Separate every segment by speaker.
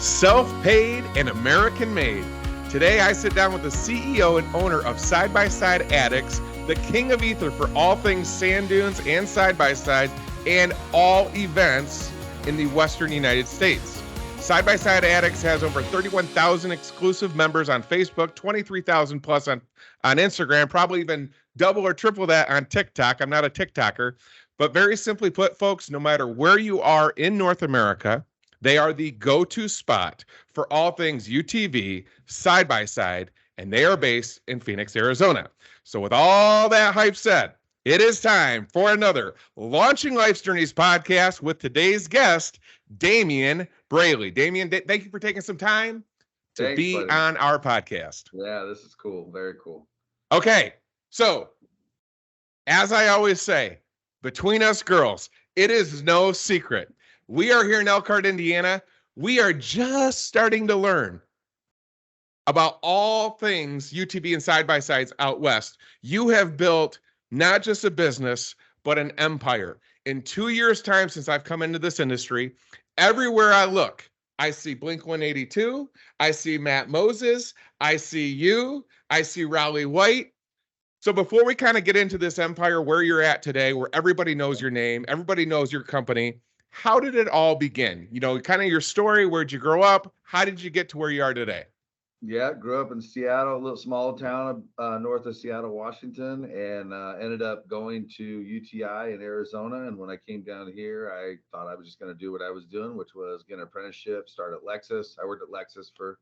Speaker 1: self-paid and American-made. Today, I sit down with the CEO and owner of SXS Addicts, the king of ether for all things sand dunes and side-by-sides and all events in the Western United States. SXS Addicts has over 31,000 exclusive members on Facebook, 23,000 plus on Instagram, probably even double or triple that on TikTok. I'm not a TikToker, but very simply put, folks, no matter where you are in North America, they are the go-to spot for all things UTV, side-by-side, and they are based in Phoenix, Arizona. So with all that hype said, it is time for another Launching Life's Journeys podcast with today's guest, Damien Bralley. Damien, thank you for taking some time to be on our podcast.
Speaker 2: Yeah, this is cool. Very cool.
Speaker 1: Okay, so as I always say, between us girls, it is no secret. We are here in Elkhart, Indiana. We are just starting to learn about all things UTV and side-by-sides out west. You have built not just a business, but an empire. In 2 years' time since I've come into this industry, everywhere I look, I see Blink-182, I see Matt Moses, I see you, I see Raleigh White. So before we kind of get into this empire, where you're at today, where everybody knows your name, everybody knows your company, how did it all begin? You know, kind of your story, where'd you grow up? How did you get to where you are today?
Speaker 2: Yeah, grew up in Seattle, a little small town north of Seattle, Washington, and ended up going to UTI in Arizona. And when I came down here, I thought I was just going to do what I was doing, which was get an apprenticeship, start at Lexus. I worked at Lexus for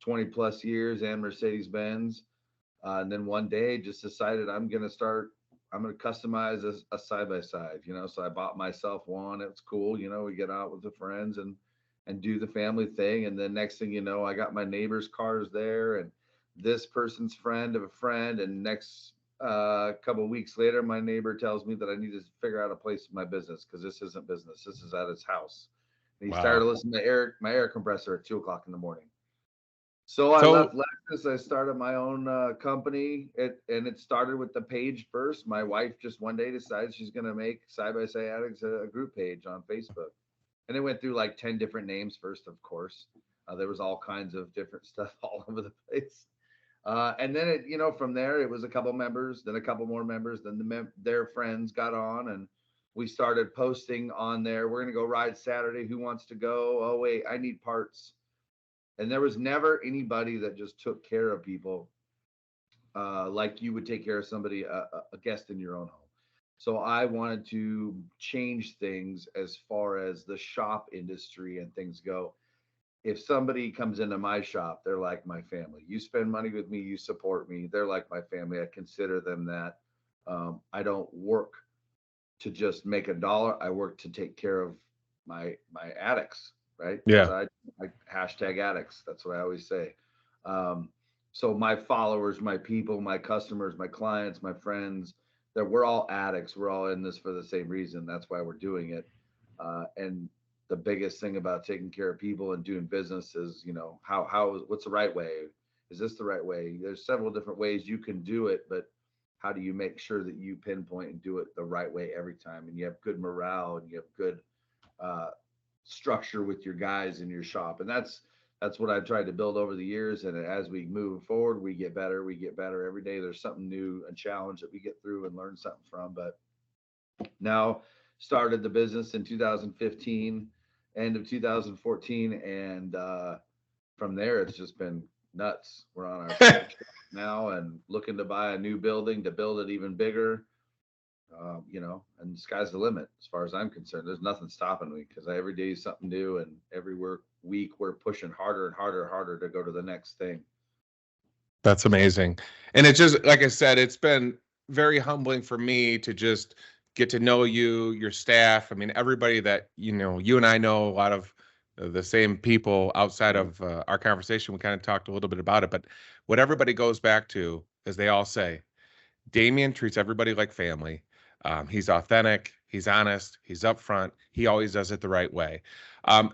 Speaker 2: 20 plus years and Mercedes-Benz. And then one day just decided I'm going to customize a side-by-side, you know, so I bought myself one. It was cool. You know, we get out with the friends and do the family thing. And then next thing you know, I got my neighbor's cars there and this person's friend of a friend. And next couple of weeks later, my neighbor tells me that I need to figure out a place for my business because this isn't business. This is at his house. And he started listening to my air compressor at 2 o'clock in the morning. So I left Lexus. I started my own company. It started with the page first. My wife just one day decided she's going to make SXS Addicts a group page on Facebook. And it went through like 10 different names first, of course. There was all kinds of different stuff all over the place. And then it, you know, from there, it was a couple members, then a couple more members, then their friends got on and we started posting on there. We're going to go ride Saturday. Who wants to go? Oh, wait, I need parts. And there was never anybody that just took care of people like you would take care of somebody, a guest in your own home. So I wanted to change things as far as the shop industry and things go. If somebody comes into my shop, they're like my family. You spend money with me, you support me. They're like my family. I consider them that. I don't work to just make a dollar. I work to take care of my addicts, right?
Speaker 1: Yeah.
Speaker 2: I hashtag addicts. That's what I always say. So my followers, my people, my customers, my clients, my friends, that we're all addicts. We're all in this for the same reason. That's why we're doing it. And the biggest thing about taking care of people and doing business is, you know, what's the right way? Is this the right way? There's several different ways you can do it, but how do you make sure that you pinpoint and do it the right way every time? And you have good morale and you have good structure with your guys in your shop. And that's what I've tried to build over the years. And as we move forward, we get better. We get better every day. There's something new, a challenge that we get through and learn something from. But now started the business in 2015, end of 2014. And from there, it's just been nuts. We're on our now and looking to buy a new building to build it even bigger. You know, and the sky's the limit as far as I'm concerned. There's nothing stopping me because every day is something new, and every week we're pushing harder and harder and harder to go to the next thing.
Speaker 1: That's amazing. And it just, like I said, it's been very humbling for me to just get to know you, your staff. I mean, everybody that, you know, you and I know a lot of the same people outside of our conversation. We kind of talked a little bit about it, but what everybody goes back to is they all say, Damien treats everybody like family. He's authentic, he's honest, he's upfront, he always does it the right way.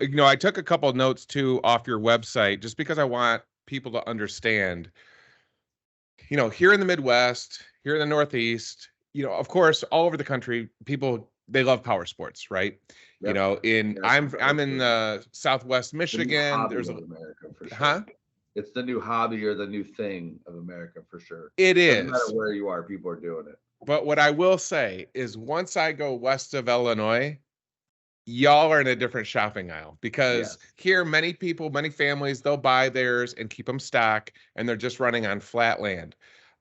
Speaker 1: You know, I took a couple of notes too off your website just because I want people to understand, you know, here in the Midwest, here in the Northeast, you know, of course, all over the country, people, they love power sports, right? You
Speaker 2: Yep.
Speaker 1: know, in
Speaker 2: Yeah,
Speaker 1: I'm in Southwest
Speaker 2: the new
Speaker 1: Michigan.
Speaker 2: hobby
Speaker 1: There's
Speaker 2: of
Speaker 1: a,
Speaker 2: America for
Speaker 1: huh?
Speaker 2: sure. It's the new hobby or the new thing of America for sure.
Speaker 1: It
Speaker 2: Doesn't matter
Speaker 1: is.
Speaker 2: where you are, people are doing it.
Speaker 1: But what I will say is once I go west of Illinois, y'all are in a different shopping aisle because
Speaker 2: Yes.
Speaker 1: here many people, many families, they'll buy theirs and keep them stock and they're just running on flat land.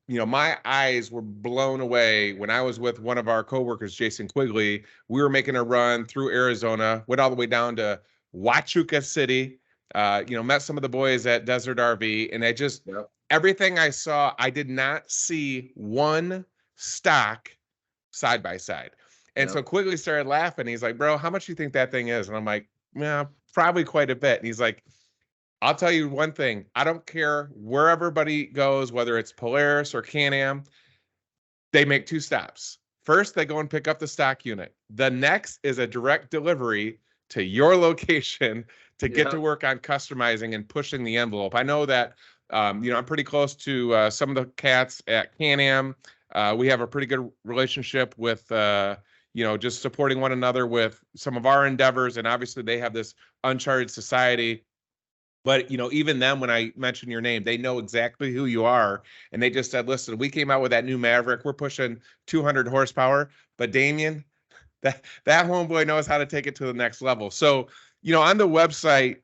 Speaker 1: You know, my eyes were blown away when I was with one of our coworkers, Jason Quigley. We were making a run through Arizona, went all the way down to Huachuca City. You know, met some of the boys at Desert RV, and I just
Speaker 2: Yep.
Speaker 1: everything I saw, I did not see one stock side by side. And so
Speaker 2: Yep.
Speaker 1: Quigley started laughing. He's like, "Bro, how much do you think that thing is?" And I'm like, "Yeah, probably quite a bit." And he's like, I'll tell you one thing. I don't care where everybody goes, whether it's Polaris or Can-Am, they make two stops. First, they go and pick up the stock unit. The next is a direct delivery to your location to get to
Speaker 2: Yep.
Speaker 1: work on customizing and pushing the envelope. I know that, you know, I'm pretty close to some of the cats at Can-Am. We have a pretty good relationship with, you know, just supporting one another with some of our endeavors. And obviously, they have this uncharted society, but you know, even then, when I mention your name, they know exactly who you are, and they just said, "Listen, we came out with that new Maverick. We're pushing 200 horsepower, but Damien, that homeboy knows how to take it to the next level." So, you know, on the website,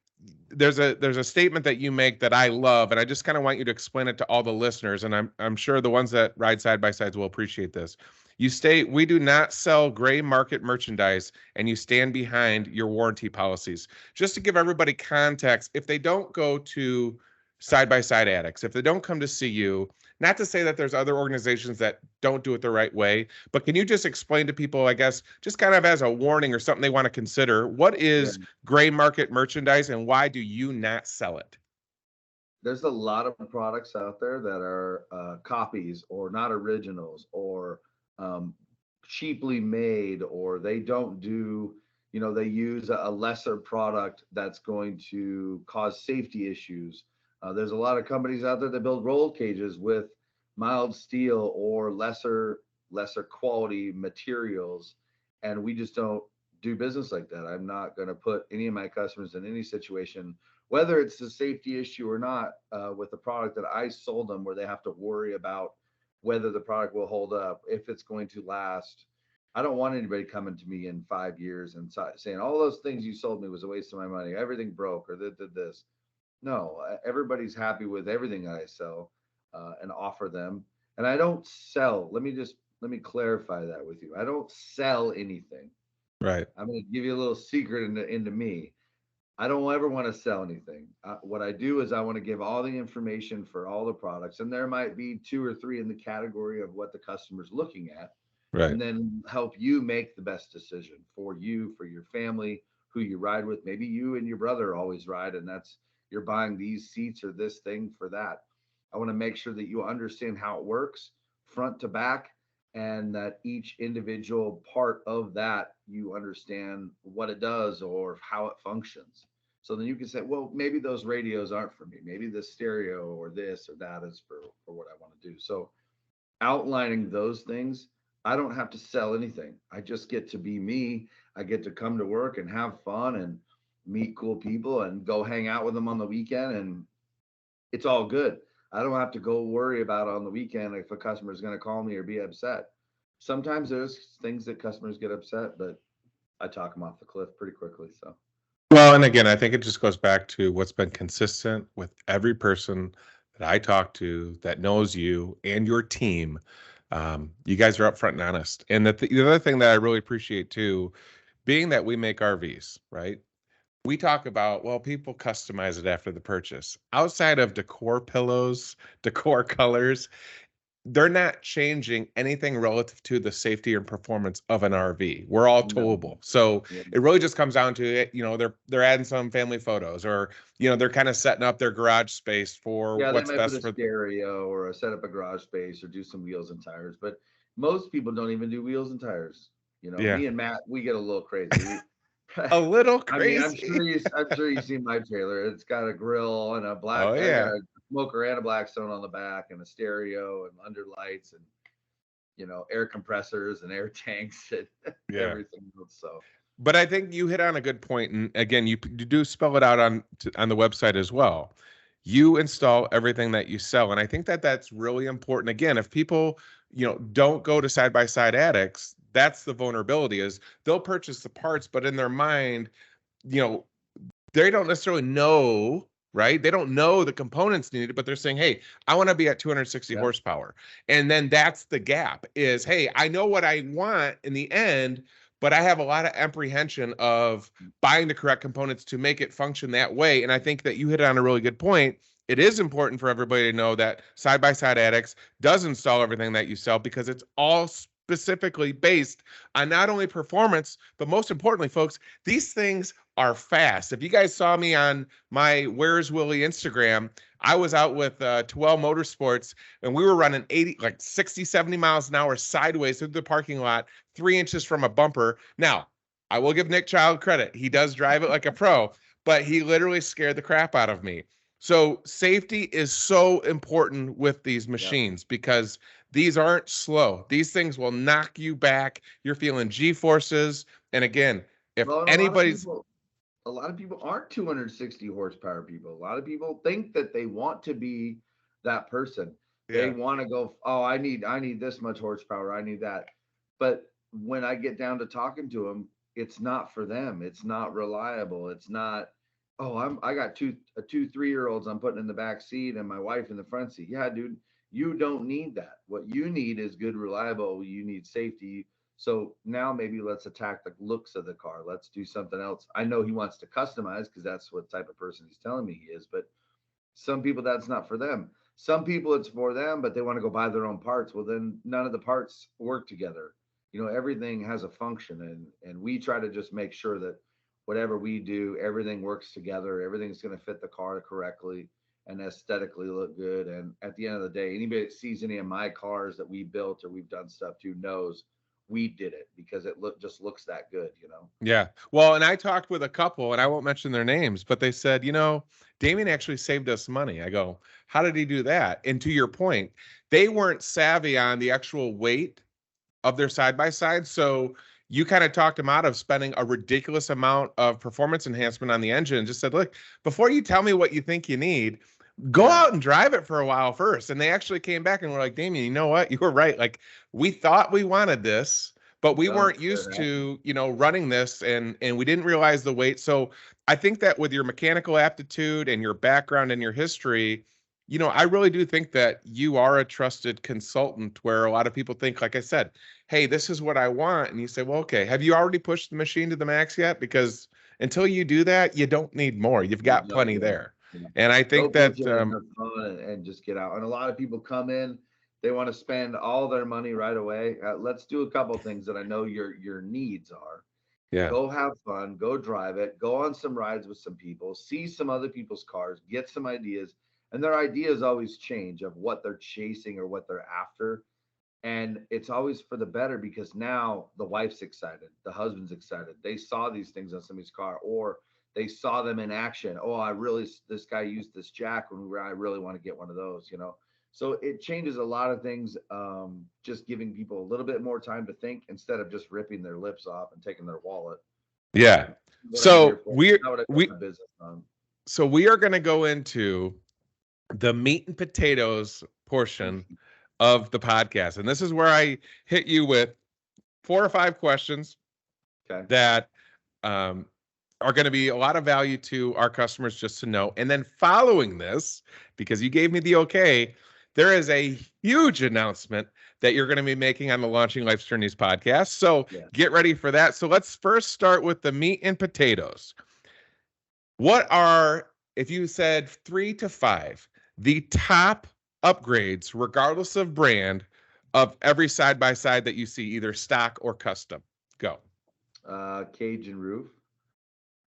Speaker 1: there's a statement that you make that I love, and I just kind of want you to explain it to all the listeners, and I'm sure the ones that ride side by sides will appreciate this. You state, "We do not sell gray market merchandise, and you stand behind your warranty policies." Just to give everybody context, if they don't go to Side by Side Addicts, if they don't come to see you, not to say that there's other organizations that don't do it the right way, but can you just explain to people, I guess, just kind of as a warning or something they want to consider, what
Speaker 2: Yeah.
Speaker 1: is gray market merchandise and why do you not sell it?
Speaker 2: There's a lot of products out there that are copies or not originals or um, cheaply made, or they don't do, they use a lesser product that's going to cause safety issues. There's a lot of companies out there that build roll cages with mild steel or lesser quality materials, and we just don't do business like that. I'm not going to put any of my customers in any situation, whether it's a safety issue or not, with the product that I sold them, where they have to worry about whether the product will hold up, if it's going to last. I don't want anybody coming to me in 5 years and saying all those things you sold me was a waste of my money. Everything broke or did this. No, everybody's happy with everything that I sell and offer them. And I don't sell. Let me clarify that with you. I don't sell anything.
Speaker 1: Right.
Speaker 2: I'm going to give you a little secret into me. I don't ever want to sell anything. What I do is I want to give all the information for all the products, and there might be two or three in the category of what the customer's looking at,
Speaker 1: Right.
Speaker 2: and then help you make the best decision for you, for your family, who you ride with. Maybe you and your brother always ride, and that's you're buying these seats or this thing for that. I want to make sure that you understand how it works front to back, and that each individual part of that you understand what it does or how it functions. So then you can say, well, maybe those radios aren't for me. Maybe the stereo or this or that is for what I want to do. So outlining those things, I don't have to sell anything. I just get to be me. I get to come to work and have fun and meet cool people and go hang out with them on the weekend, and it's all good. I don't have to go worry about on the weekend if a customer is going to call me or be upset. Sometimes there's things that customers get upset, but I talk them off the cliff pretty quickly. So
Speaker 1: Well, and again, I think it just goes back to what's been consistent with every person that I talk to that knows you and your team. You guys are upfront and honest. And the other thing that I really appreciate too, being that we make RVs, right? We talk about, well, people customize it after the purchase. Outside of decor pillows, decor colors, they're not changing anything relative to the safety and performance of an RV. We're all
Speaker 2: no,
Speaker 1: towable. So
Speaker 2: yeah,
Speaker 1: it really just comes down to it, you know, they're adding some family photos, or, you know, they're kind of setting up their garage space for
Speaker 2: yeah, they
Speaker 1: what's
Speaker 2: might put
Speaker 1: best
Speaker 2: a
Speaker 1: for.
Speaker 2: stereo or set up a garage space or do some wheels and tires, but most people don't even do wheels and tires.
Speaker 1: Yeah.
Speaker 2: Me and Matt, we get a little crazy.
Speaker 1: A little
Speaker 2: I mean, I'm sure
Speaker 1: crazy.
Speaker 2: you've seen my trailer. It's got a grill and
Speaker 1: Oh
Speaker 2: I got
Speaker 1: yeah.
Speaker 2: a smoker and a Blackstone on the back and a stereo and under lights and air compressors and air tanks and
Speaker 1: Yeah.
Speaker 2: everything else. So
Speaker 1: But I think you hit on a good point, and again, you do spell it out on the website as well. You install everything that you sell, and I think that that's really important. Again, if people, don't go to Side by Side Addicts, that's the vulnerability is they'll purchase the parts, but in their mind, you know, they don't necessarily know, right? They don't know the components needed, but they're saying, hey, I want to be at 260 horsepower. And then that's the gap is, hey, I know what I want in the end, but I have a lot of apprehension of buying the correct components to make it function that way. And I think that you hit on a really good point. It is important for everybody to know that Side by Side Addicts does install everything that you sell because it's all specifically based on not only performance, but most importantly, folks, these things are fast. If you guys saw me on my Where's Willie Instagram, I was out with Twell Motorsports and we were running 60, 70 miles an hour sideways through the parking lot, 3 inches from a bumper. Now, I will give Nick Child credit. He does drive it like a pro, but he literally scared the crap out of me. So safety is so important with these machines because these aren't slow. These things will knock you back. You're feeling G-forces. And again, if anybody's...
Speaker 2: A lot of people aren't 260 horsepower people. A lot of people think that they want to be that person. Yeah. They want to go, oh, I need this much horsepower. I need that. But when I get down to talking to them, it's not for them. It's not reliable. It's not, oh, I got two 3-year-olds I'm putting in the back seat and my wife in the front seat. Yeah, dude, you don't need that. What you need is good, reliable. You need safety. So now maybe let's attack the looks of the car. Let's do something else. I know he wants to customize because that's what type of person he's telling me he is. But some people, that's not for them. Some people it's for them, but they want to go buy their own parts. Well, then none of the parts work together. Everything has a function. And we try to just make sure that whatever we do, everything works together. Everything's going to fit the car correctly and aesthetically look good. And at the end of the day, anybody that sees any of my cars that we built or we've done stuff to knows we did it because it just looks that good,
Speaker 1: Yeah. Well, and I talked with a couple and I won't mention their names, but they said, Damien actually saved us money. I go, how did he do that? And to your point, they weren't savvy on the actual weight of their side by side. So you kind of talked them out of spending a ridiculous amount of performance enhancement on the engine and just said, look, before you tell me what you think you need, go out and drive it for a while first. And they actually came back and were like, Damien, you know what? You were right. Like we thought we wanted this, but we weren't used to, running this and we didn't realize the weight. So I think that with your mechanical aptitude and your background and your history, I really do think that you are a trusted consultant where a lot of people think, like I said, hey, this is what I want. And you say, well, okay, have you already pushed the machine to the max yet? Because until you do that, you don't need more. You've got plenty there. Yeah. And I think that
Speaker 2: and just get out. And a lot of people come in, they want to spend all their money right away. Let's do a couple of things that I know your needs are. Yeah. Go have fun, go drive it, go on some rides with some people, see some other people's cars, get some ideas. And their ideas always change of what they're chasing or what they're after. And it's always for the better because now the wife's excited, the husband's excited. They saw these things on somebody's car or they saw them in action. Oh, this guy used this jack when I really want to get one of those, So it changes a lot of things, just giving people a little bit more time to think instead of just ripping their lips off and taking their wallet.
Speaker 1: Yeah. So we are going to go into the meat and potatoes portion of the podcast. And this is where I hit you with 4 or 5 questions that are going to be a lot of value to our customers just to know. And then following this, because you gave me the okay, there is a huge announcement that you're going to be making on the Launching Life's Journeys podcast. So get ready for that. So let's first start with the meat and potatoes. What are, if you said 3 to 5, the top upgrades, regardless of brand, of every side-by-side that you see, either stock or custom? Go.
Speaker 2: Cage and roof,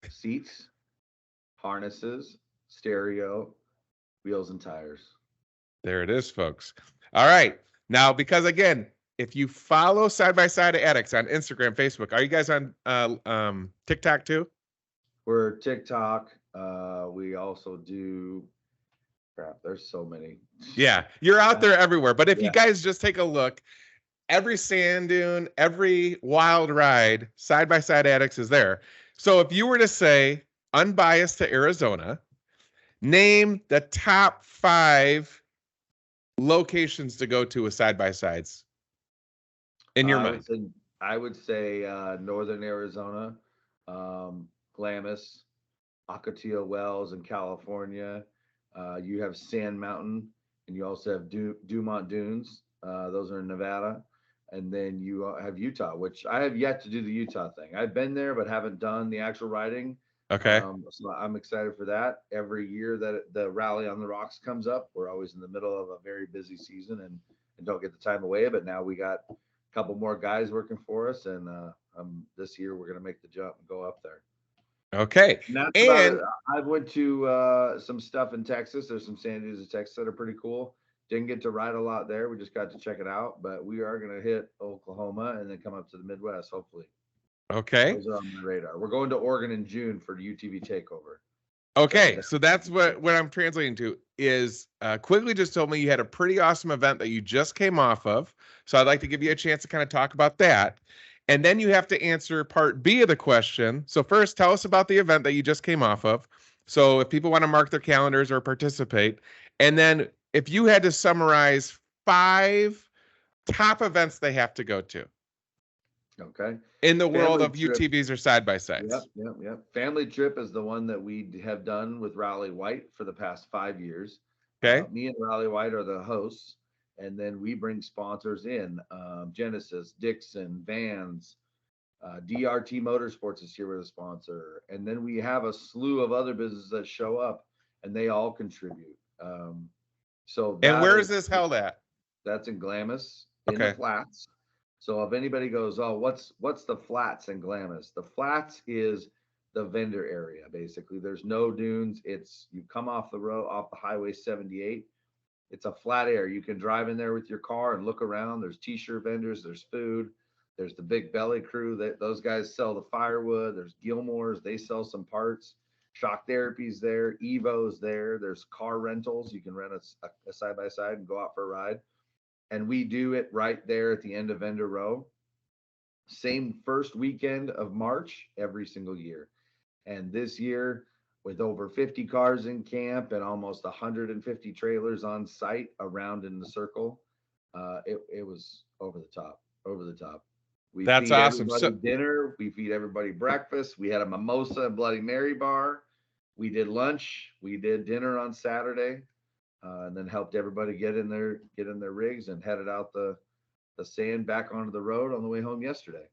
Speaker 2: seats, harnesses, stereo, wheels and tires.
Speaker 1: There it is, folks. All right. Now, because again, if you follow Side by Side Addicts on Instagram, Facebook, are you guys on TikTok too?
Speaker 2: We're TikTok. We also do crap. There's so many.
Speaker 1: Yeah, you're out there everywhere. But if you guys just take a look, every sand dune, every wild ride, side by side addicts is there. So if you were to say, unbiased to Arizona, name the top 5 locations to go to with side by sides in your
Speaker 2: I
Speaker 1: mind.
Speaker 2: would say I would say northern Arizona, Glamis, Ocotillo Wells in California. You have Sand Mountain, and you also have Dumont Dunes. Those are in Nevada. And then you have Utah, which I have yet to do the Utah thing. I've been there, but haven't done the actual riding.
Speaker 1: Okay.
Speaker 2: So I'm excited for that. Every year that the Rally on the Rocks comes up, we're always in the middle of a very busy season and don't get the time away. But now we got a couple more guys working for us, and this year we're going to make the jump and go up there.
Speaker 1: Okay.
Speaker 2: And that's about it.
Speaker 1: And
Speaker 2: I went to some stuff in Texas. There's some sand dunes in Texas that are pretty cool. Didn't get to ride a lot there. We just got to check it out. But we are going to hit Oklahoma and then come up to the Midwest, hopefully.
Speaker 1: okay.
Speaker 2: Those are on my radar. We're going to Oregon in June for the UTV takeover.
Speaker 1: Okay, so that's what I'm translating to is Quigley just told me you had a pretty awesome event that you just came off of. So I'd like to give you a chance to kind of talk about that. And then you have to answer part B of the question. So first, tell us about the event that you just came off of. So if people want to mark their calendars or participate, and then if you had to summarize 5 top events they have to go to
Speaker 2: Okay.
Speaker 1: in the world
Speaker 2: Family
Speaker 1: of
Speaker 2: trip.
Speaker 1: UTVs or side by sides.
Speaker 2: Yep. Family trip is the one that we have done with Raleigh White for the past 5 years.
Speaker 1: Okay.
Speaker 2: Me and Raleigh White are the hosts, and then we bring sponsors in. Genesis, Dixon, Vans, DRT Motorsports is here with a sponsor, and then we have a slew of other businesses that show up, and they all contribute. So
Speaker 1: And
Speaker 2: that
Speaker 1: where is this held at?
Speaker 2: That's in Glamis in the
Speaker 1: Okay.
Speaker 2: flats. So if anybody goes, oh, what's the flats in Glamis? The flats is the vendor area. Basically, there's no dunes. It's you come off the road, off the Highway 78. It's a flat area. You can drive in there with your car and look around. There's t-shirt vendors. There's food. There's the Big Belly crew. That those guys sell the firewood. There's Gilmore's. They sell some parts. Shock Therapy's there. Evo's there. There's car rentals. You can rent a side by side and go out for a ride. And we do it right there at the end of Vendor Row. Same first weekend of March every single year. And this year, with over 50 cars in camp and almost 150 trailers on site around in the circle, it was over the top, over the top. We
Speaker 1: That's
Speaker 2: feed
Speaker 1: awesome.
Speaker 2: everybody dinner. We feed everybody breakfast. We had a mimosa and Bloody Mary bar. We did lunch. We did dinner on Saturday. And then helped everybody get in their rigs and headed out the sand back onto the road on the way home yesterday.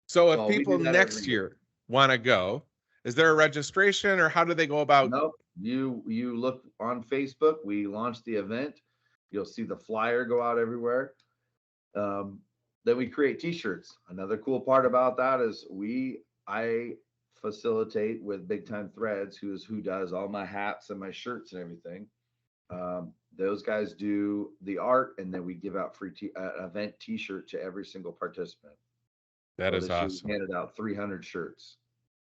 Speaker 1: So if people next year want to go, is there a registration or how do they go about?
Speaker 2: Nope. You look on Facebook. We launched the event. You'll see the flyer go out everywhere. Then we create t-shirts. Another cool part about that is I facilitate with Big Time Threads, who does all my hats and my shirts and everything. Those guys do the art, and then we give out free event t-shirt to every single participant.
Speaker 1: That is awesome.
Speaker 2: We handed out 300 shirts.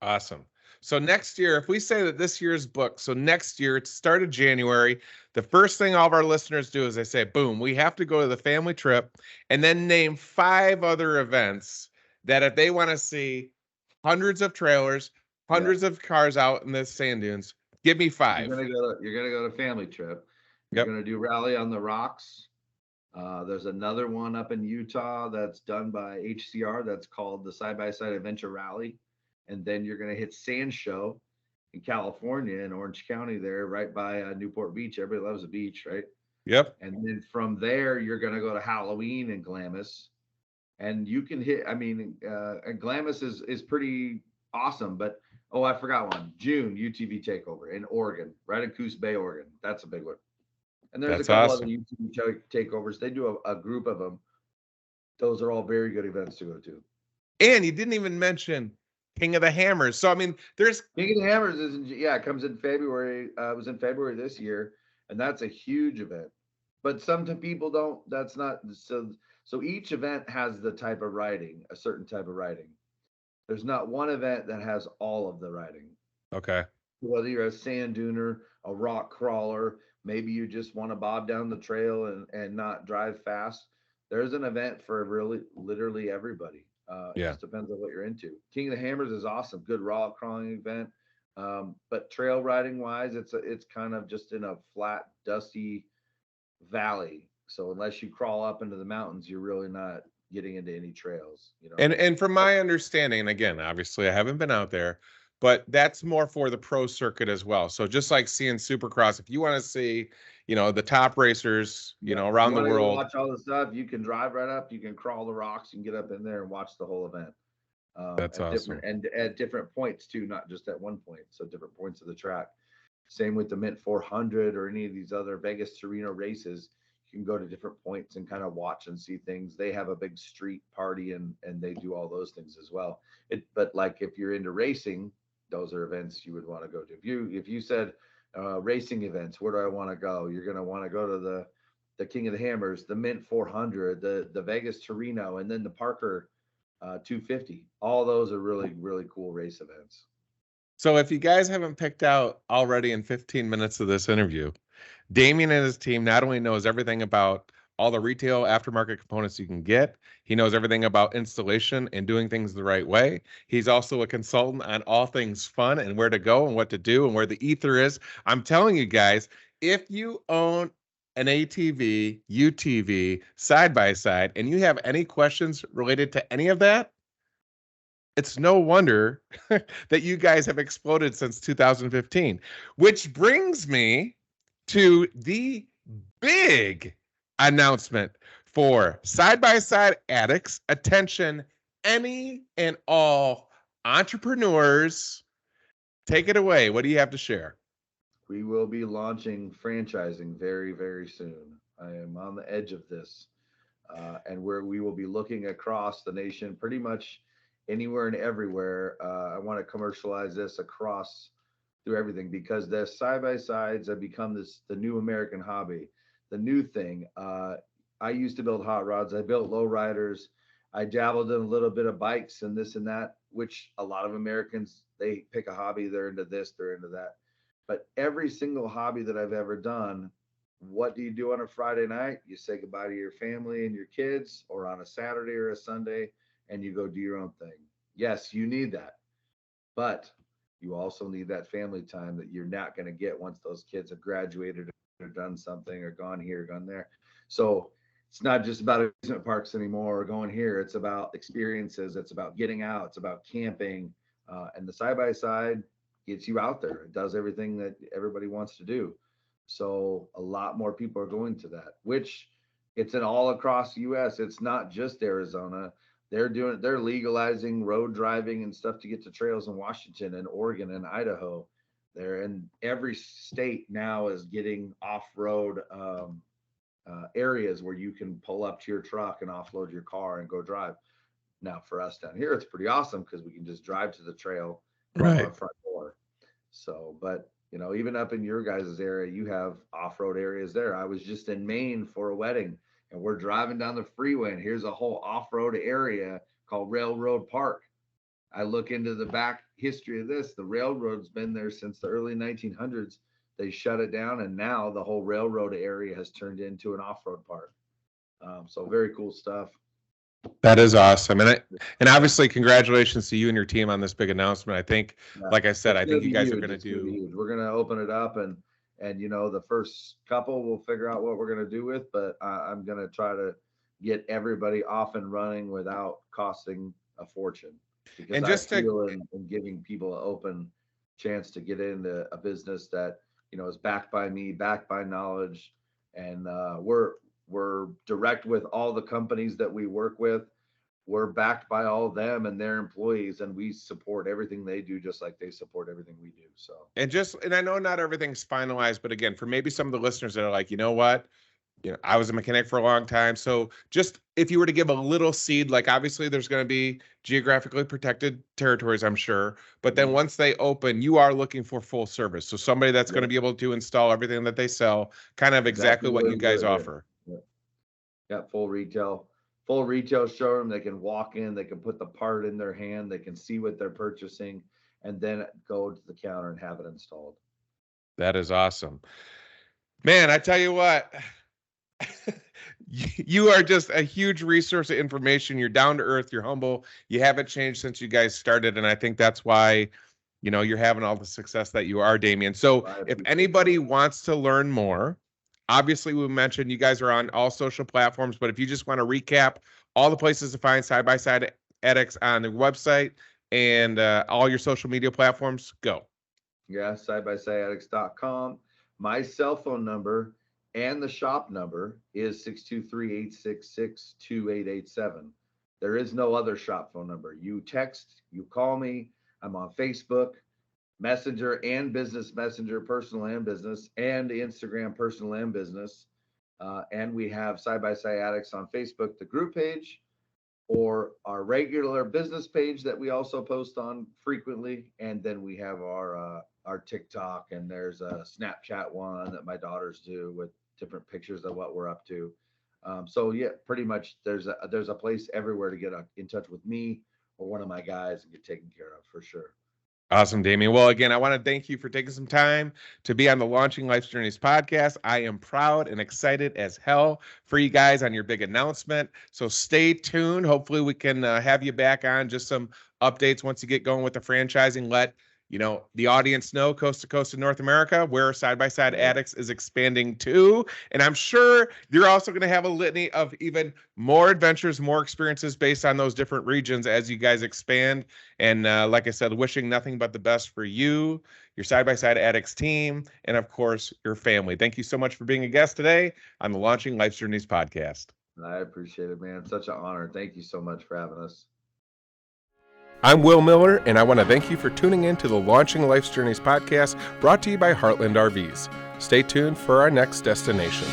Speaker 1: Awesome. So next year, if we say that this year's book, so next year, it's start of January, the first thing all of our listeners do is they say, boom, we have to go to the family trip and then name 5 other events that if they want to see hundreds of trailers, hundreds of cars out in the sand dunes, give me 5.
Speaker 2: You're gonna go to family trip. You're gonna do Rally on the Rocks. There's another one up in Utah that's done by HCR that's called the Side by Side Adventure Rally. And then you're gonna hit Sand Show in California in Orange County there, right by Newport Beach. Everybody loves a beach, right?
Speaker 1: Yep.
Speaker 2: And then from there, you're gonna go to Halloween in Glamis. And you can hit, and Glamis is pretty awesome, but oh, I forgot one. June UTV takeover in Oregon, right in Coos Bay, Oregon. That's a big one. And there's a couple other UTV takeovers. They do a group of them. Those are all very good events to go to.
Speaker 1: And you didn't even mention King of the Hammers. So, I mean, there's
Speaker 2: King of the Hammers it comes in February. It was in February this year, and that's a huge event. But some people don't, that's not, so each event has the type of riding, a certain type of riding. There's not one event that has all of the riding.
Speaker 1: Okay.
Speaker 2: Whether you're a sand duner, a rock crawler, maybe you just want to bob down the trail and not drive fast. there's an event for really literally everybody. It
Speaker 1: Yeah.
Speaker 2: just depends on what you're into. King of the Hammers is awesome, good rock crawling event. But trail riding wise, it's kind of just in a flat, dusty valley. So unless you crawl up into the mountains, you're really not getting into any trails. You know what I mean?
Speaker 1: And from my understanding, and again, obviously I haven't been out there, but that's more for the pro circuit as well. So just like seeing Supercross, if you want to see, the top racers,
Speaker 2: Yeah. If you
Speaker 1: around the
Speaker 2: want to go
Speaker 1: world.
Speaker 2: watch all the stuff, you can drive right up. You can crawl the rocks and get up in there and watch the whole event.
Speaker 1: That's
Speaker 2: At different
Speaker 1: awesome.
Speaker 2: and at different points too, not just at one point. So different points of the track. Same with the Mint 400 or any of these other Vegas Torino races. You can go to different points and kind of watch and see things. They have a big street party and they do all those things as well. But like if you're into racing, those are events you would want to go to. If you said racing events, where do I want to go? You're going to want to go to the King of the Hammers, the Mint 400, the Vegas Torino, and then the Parker 250. All those are really, really cool race events.
Speaker 1: So if you guys haven't picked out already in 15 minutes of this interview, Damien and his team not only knows everything about all the retail aftermarket components you can get, he knows everything about installation and doing things the right way. He's also a consultant on all things fun and where to go and what to do and where the ether is. I'm telling you guys, if you own an ATV, UTV, side by side, and you have any questions related to any of that, it's no wonder that you guys have exploded since 2015, which brings me to the big announcement for Side by Side Addicts. Attention, any and all entrepreneurs. Take it away. What do you have to share?
Speaker 2: We will be launching franchising very, very soon. I am on the edge of this, and where we will be looking across the nation, pretty much anywhere and everywhere. I want to commercialize this across through everything because the side by sides have become the new American hobby, the new thing. I used to build hot rods. I built low riders. I dabbled in a little bit of bikes and this and that, which a lot of Americans, they pick a hobby, they're into this, they're into that. But every single hobby that I've ever done, what do you do on a Friday night? You say goodbye to your family and your kids, or on a Saturday or a Sunday, and you go do your own thing. Yes, you need that. But you also need that family time that you're not going to get once those kids have graduated or done something or gone here, gone there. So it's not just about amusement parks anymore or going here. It's about experiences. It's about getting out. It's about camping. And the side by side gets you out there. It does everything that everybody wants to do. So a lot more people are going to that, which it's an all across the US. It's not just Arizona. They're legalizing road driving and stuff to get to trails in Washington and Oregon and Idaho. There and every state now is getting off-road areas where you can pull up to your truck and offload your car and go drive. Now for us down here, it's pretty awesome because we can just drive to the trail from our front door. So, but even up in your guys' area, you have off-road areas there. I was just in Maine for a wedding and we're driving down the freeway and here's a whole off-road area called Railroad Park. I look into the back history of this. The railroad's been there since the early 1900s. They shut it down and now the whole railroad area has turned into an off-road park. So very cool stuff.
Speaker 1: That is awesome. And obviously congratulations to you and your team on this big announcement. I think, like I said, I think you guys are going to do.
Speaker 2: We're going to open it up and the first couple we'll figure out what we're going to do with, but I'm going to try to get everybody off and running without costing a fortune because
Speaker 1: And just
Speaker 2: I feel in giving people an open chance to get into a business that, is backed by me, backed by knowledge. And we're direct with all the companies that we work with. We're backed by all of them and their employees, and we support everything they do just like they support everything we do. So
Speaker 1: and I know not everything's finalized, but again, for maybe some of the listeners that are like, you know what, I was a mechanic for a long time. So just if you were to give a little seed, like obviously there's going to be geographically protected territories, I'm sure. But then once they open, you are looking for full service. So somebody that's going to be able to install everything that they sell, kind of exactly what you guys offer.
Speaker 2: Got full retail showroom. They can walk in, they can put the part in their hand, they can see what they're purchasing, and then go to the counter and have it installed.
Speaker 1: That is awesome. Man, I tell you what, You are just a huge resource of information. You're down to earth. You're humble. You haven't changed since you guys started. And I think that's why, you're having all the success that you are, Damien. So if anybody wants to learn more, obviously we mentioned you guys are on all social platforms, but if you just want to recap all the places to find Side by Side Addicts on the website and all your social media platforms, go.
Speaker 2: Yeah, sidebysideaddicts.com. My cell phone number and the shop number is 623-866-2887. There is no other shop phone number. You text, you call me. I'm on Facebook, Messenger and Business Messenger, personal and business, and Instagram, personal and business. And we have Side by Side Addicts on Facebook, the group page, or our regular business page that we also post on frequently. And then we have our TikTok, and there's a Snapchat one that my daughters do with different pictures of what we're up to. So yeah, pretty much there's a place everywhere to get in touch with me or one of my guys and get taken care of for sure.
Speaker 1: Awesome, Damien. Well, again, I want to thank you for taking some time to be on the Launching Life's Journeys podcast. I am proud and excited as hell for you guys on your big announcement. So stay tuned. Hopefully we can have you back on, just some updates once you get going with the franchising. Let the audience know, coast to coast in North America, where Side by Side Addicts is expanding to. And I'm sure you're also going to have a litany of even more adventures, more experiences based on those different regions as you guys expand. And like I said, wishing nothing but the best for you, your Side by Side Addicts team, and of course, your family. Thank you so much for being a guest today on the Launching Life's Journeys podcast.
Speaker 2: I appreciate it, man. Such an honor. Thank you so much for having us.
Speaker 1: I'm Will Miller, and I want to thank you for tuning in to the Launching Life's Journeys podcast, brought to you by Heartland RVs. Stay tuned for our next destination.